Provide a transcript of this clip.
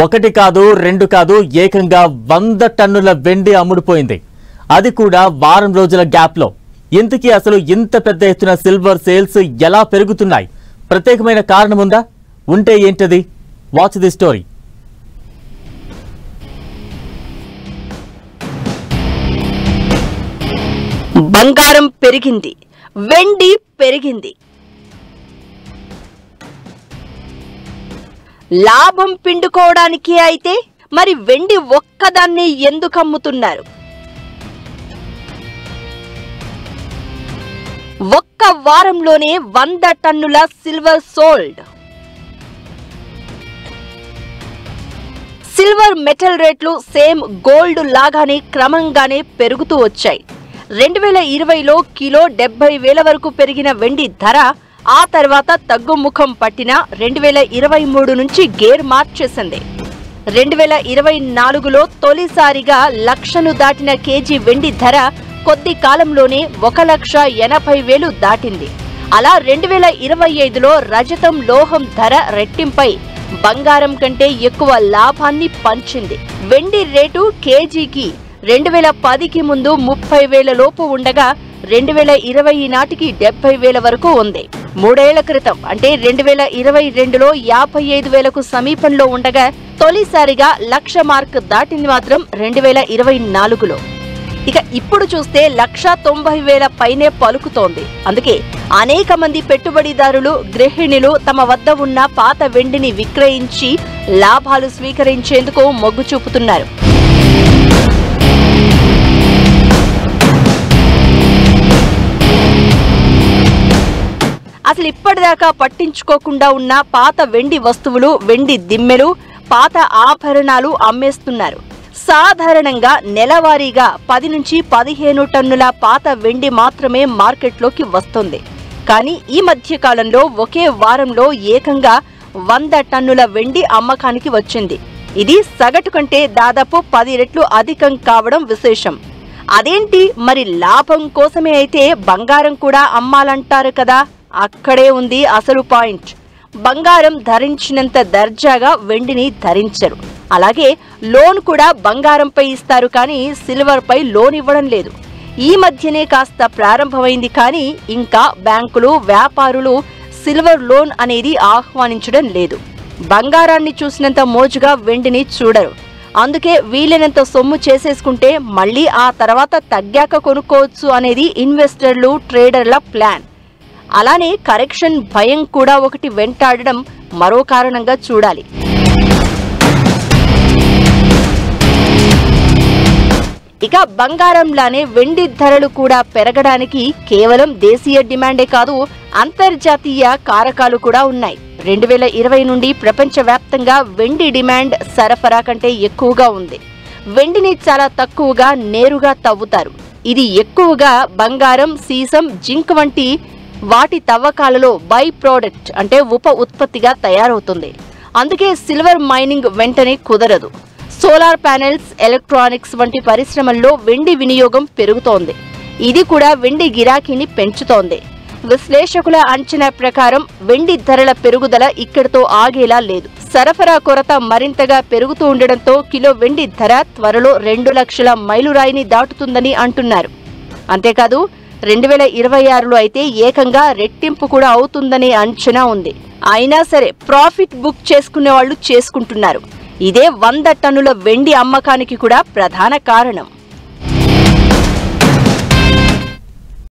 ఒకటి కాదు రెండు కాదు ఏకంగా 100 టన్నుల వెండి అమ్ముడుపోయింది. అది కూడా వారం రోజుల గ్యాప్ లో. ఇంతకీ అసలు ఇంత పెద్ద ఎత్తున సిల్వర్ సేల్స్ ఎలా పెరుగుతున్నాయి? ప్రత్యేకమైన కారణం ఉందా? ఉంటే ఏంటది? Watch the story. బంగారం పెరిగింది, వెండి పెరిగింది. లాభం పిండుకోవడానికి అయితే మరి వెండి ఒక్కదాన్ని ఎందుకు అమ్ముతున్నారు? ఒక్క వారంలోనే 100 టన్నుల సిల్వర్ సోల్డ్. సిల్వర్ మెటల్ రేట్లు సేమ్ గోల్డ్ లాగానే క్రమంగానే పెరుగుతూ వచ్చాయి. 2020లో కిలో 70,000 వరకు పెరిగిన వెండి ధర ఆ తర్వాత తగ్గుముఖం పట్టిన 2023 నుంచి గేర్ మార్చేసింది. 2024లో తొలిసారిగా 1,00,000ను దాటిన కేజీ వెండి ధర కొద్ది కాలంలోనే 1,80,000 దాటింది. అలా 2025లో రజతం లోహం ధర రెట్టింపై బంగారం కంటే ఎక్కువ లాభాన్ని పంచింది. వెండి రేటు కేజీకి 2010కి ముందు 30,000 లోపు ఉండగా 2020 నాటికి 70,000 వరకు ఉంది. 3 ఏళ్ల క్రితం అంటే 2022లో 55,000కు సమీపంలో ఉండగా తొలిసారిగా 1,00,000 మార్క్ దాటింది మాత్రం 2024లో. ఇక ఇప్పుడు చూస్తే 1,90,000 పైనే పలుకుతోంది. అందుకే అనేక మంది పెట్టుబడిదారులు, గృహిణులు తమ వద్ద ఉన్న పాత వెండిని విక్రయించి లాభాలు స్వీకరించేందుకు మొగ్గు చూపుతున్నారు. అసలు ఇప్పటిదాకా పట్టించుకోకుండా ఉన్న పాత వెండి వస్తువులు, వెండి దిమ్మెలు, పాత ఆభరణాలు అమ్మేస్తున్నారు. సాధారణంగా నెలవారీగా 10 నుంచి 15 టన్నుల పాత వెండి మాత్రమే మార్కెట్లోకి వస్తుంది. కానీ ఈ మధ్య కాలంలో ఒకే వారంలో ఏకంగా 100 టన్నుల వెండి అమ్మకానికి వచ్చింది. ఇది సగటు కంటే దాదాపు 10 రెట్లు అధికం కావడం విశేషం. అదేంటి మరి? లాభం కోసమే అయితే బంగారం కూడా అమ్మాలంటారు కదా. అక్కడే ఉంది అసలు పాయింట్. బంగారం ధరించినంత దర్జాగా వెండిని ధరించరు. అలాగే లోన్ కూడా బంగారంపై ఇస్తారు కానీ సిల్వర్ పై లోన్ ఇవ్వడం లేదు. ఈ మధ్యనే కాస్త ప్రారంభమైంది కానీ ఇంకా బ్యాంకులు, వ్యాపారులు సిల్వర్ లోన్ అనేది ఆహ్వానించడం లేదు. బంగారాన్ని చూసినంత మోజుగా వెండిని చూడరు. అందుకే వీలైనంత సొమ్ము చేసేసుకుంటే మళ్ళీ ఆ తర్వాత తగ్గాక కొనుక్కోవచ్చు అనేది ఇన్వెస్టర్లు, ట్రేడర్ల ప్లాన్. అలానే కరెక్షన్ భయం కూడా ఒకటి వెంటాడడం మరో కారణంగా చూడాలి. ఇక బంగారంలానే వెండి ధరలు కూడా పెరగడానికి కేవలం దేశీయ డిమాండే కాదు, అంతర్జాతీయ కారకాలు కూడా ఉన్నాయి. 2020 నుండి ప్రపంచవ్యాప్తంగా వెండి డిమాండ్ సరఫరా కంటే ఎక్కువగా ఉంది. వెండిని చాలా తక్కువగా నేరుగా తవ్వుతారు. ఇది ఎక్కువగా బంగారం, సీసం, జింక్ వంటి వాటి తవ్వకాలలో బై ప్రోడక్ట్ అంటే ఉప ఉత్పత్తిగా తయారవుతుంది. అందుకే సిల్వర్ మైనింగ్ వెంటనే కుదరదు. సోలార్ ప్యానెల్స్, ఎలక్ట్రానిక్స్ వంటి పరిశ్రమల్లో వెండి వినియోగం పెరుగుతోంది. ఇది కూడా వెండి గిరాకీని పెంచుతోంది. విశ్లేషకుల అంచనా ప్రకారం వెండి ధరల పెరుగుదల ఇక్కడితో ఆగేలా లేదు. సరఫరా కొరత మరింతగా పెరుగుతూ ఉండడంతో కిలో వెండి ధర త్వరలో 2 లక్షల మైలురాయిని దాటుతుందని అంటున్నారు. అంతేకాదు 2026లో అయితే ఏకంగా రెట్టింపు కూడా అవుతుందనే అంచనా ఉంది. అయినా సరే ప్రాఫిట్ బుక్ చేసుకునే వాళ్ళు చేసుకుంటున్నారు. ఇదే 100 టన్నుల వెండి అమ్మకానికి కూడా ప్రధాన కారణం.